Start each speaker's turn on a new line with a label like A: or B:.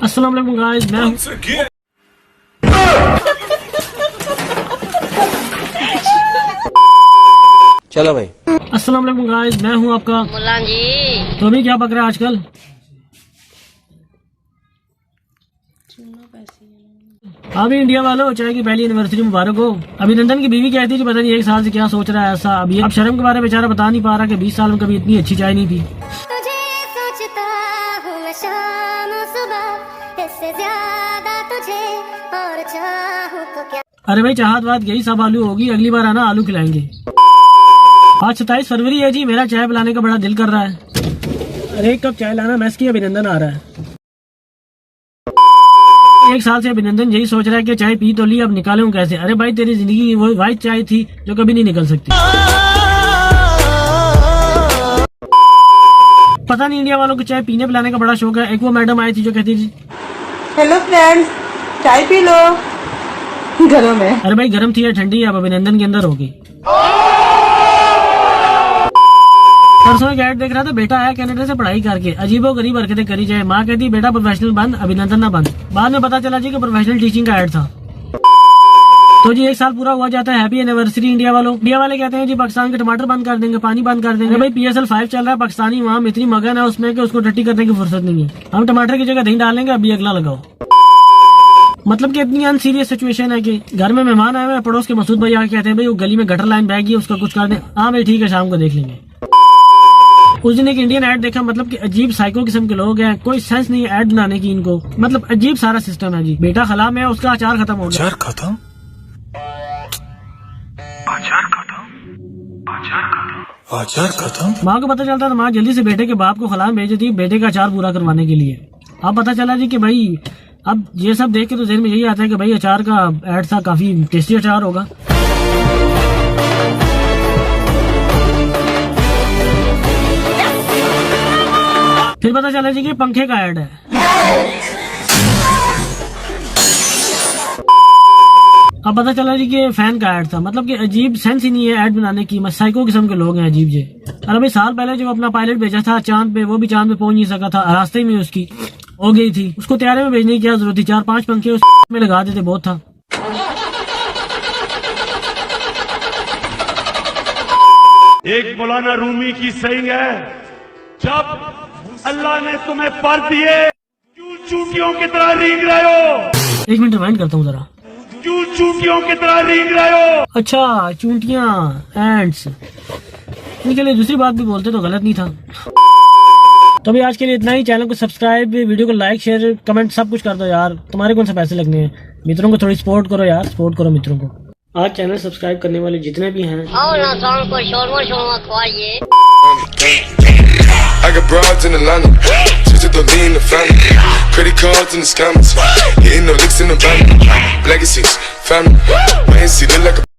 A: अस्सलाम वालेकुम गाइस, मैं हूं
B: चलो भाई।
A: अस्सलाम वालेकुम गाइस, मैं हूं आपका
C: मुल्ला जी।
A: तो अभी क्या पक रहा है आजकल? अभी इंडिया वालों, चाय की पहली एनिवर्सरी मुबारक हो। अभिनंदन की बीवी कहती थी पता नहीं 1 साल से क्या सोच रहा है ऐसा। अभी अब शर्म के बारे में बेचारा बता नहीं पा रहा कि 20 साल में कभी इतनी अच्छी चाय नहीं थी।
D: तुझे सोचता हूँ मैं शाम सुबह, इससे ज्यादा तुझे और चाहूँ तो क्या।
A: अरे भाई चाहत बात यही, सब आलू होगी, अगली बार आना आलू खिलाएंगे। आज 27 फरवरी है जी, मेरा चाय पिलाने का बड़ा दिल कर रहा है। अरे 1 कप चाय लाना, मैस की अभिनंदन आ रहा है। 1 साल से अभिनंदन यही सोच रहा है कि चाय पी तो ली, अब निकालूं कैसे। अरे भाई तेरी जिंदगी वो वाइट चाय थी जो कभी नहीं निकल सकती। पता नहीं इंडिया वालों को चाय पीने पिलाने का बड़ा शौक है। एक वो मैडम आई थी जो कहती थी
E: हेलो फ्रेंड्स, चाय पी लो। गरम है।
A: अरे भाई गर्म थी या ठंडी, अब अभिनंदन के अंदर होगी। परसों एक ऐड देख रहा था, बेटा आया कनाडा से पढ़ाई करके, अजीबो गरीब हरकतें करी जाए। माँ कहती बेटा प्रोफेशनल बंद, अभिनंदन ना बंद। बाद में पता चला जी कि प्रोफेशनल टीचिंग का ऐड था। तो जी 1 साल पूरा हुआ जाता है, हैप्पी एनिवर्सरी इंडिया वालों। इंडिया वाले कहते हैं जी पाकिस्तान के टमाटर बंद कर देंगे, पानी बंद कर देंगे। भाई PSL 5 चल रहा है, पाकिस्तानी वहाँ इतनी मगन है उसमें कि उसको टट्टी करने की फुर्सत नहीं है। हम टमाटर की जगह दही डालेंगे, अभी अगला लगाओ। मतलब कि इतनी अनसीरियस सिचुएशन है कि घर में मेहमान आए हुए हैं, पड़ोस के मसूद भाई आके कहते हैं भाई वो गली में गटर लाइन बह गई, उसका कुछ कर दें। हाँ भाई ठीक है, शाम को देख लेंगे। उस दिन एक इंडियन ऐड देखा, मतलब कि अजीब साइको किस्म के लोग हैं, कोई सेंस नहीं है ऐड बनाने की इनको। मतलब अजीब सारा सिस्टम है जी। बेटा खला में है, उसका अचार खत्म हो गया।
B: अचार खत्म।
A: माँ को पता चलता था, माँ जल्दी से बेटे के बाप को खला में भेज देती बेटे का अचार पूरा करवाने के लिए। अब पता चला जी कि भाई अब ये सब देख के तो ज़हन में यही आता है कि भाई अचार का ऐड था, काफी टेस्टी अचार होगा। फिर पता चला जी कि पंखे का ऐड है। अब पता चला जी कि फैन का ऐड था। मतलब कि अजीब सेंस ही नहीं है ऐड बनाने की। साइको किस्म के लोग हैं अजीब जे। अरे भाई साल पहले जो अपना पायलट भेजा था चांद पे, वो भी चांद पे पहुंच नहीं सका था, रास्ते में उसकी हो गई थी। उसको तैयारे में भेजने की क्या जरूरत थी? 4-5 पंखे उस में लगा देते, बहुत था।
F: एक मौलाना रूमी की सही है, जब अल्लाह ने तुम्हें पर दिए क्यों चूंटियों की तरह रींग रहे हो?
A: 1 मिनट रिवाइंड करता हूँ जरा।
F: क्यों चूंटियों की तरह रींग रहे हो?
A: अच्छा चूंटियां, एंड्स, इनके लिए दूसरी बात भी बोलते तो गलत नहीं था। तो अभी आज के लिए इतना ही। चैनल को सब्सक्राइब, वीडियो को लाइक, शेयर, कमेंट सब कुछ कर दो यार। तुम्हारे कौन से पैसे लगने हैं? मित्रों को थोड़ी सपोर्ट करो यार, सपोर्ट करो मित्रों को। आज चैनल सब्सक्राइब करने वाले जितने भी हैं,
C: आओ ना साउंड को shawarma खुआइए।
G: I got broads in Atlanta, just to lean in the family. Credit cards in the scammers, hitting no licks in the van. Legacies, family, my NC look like a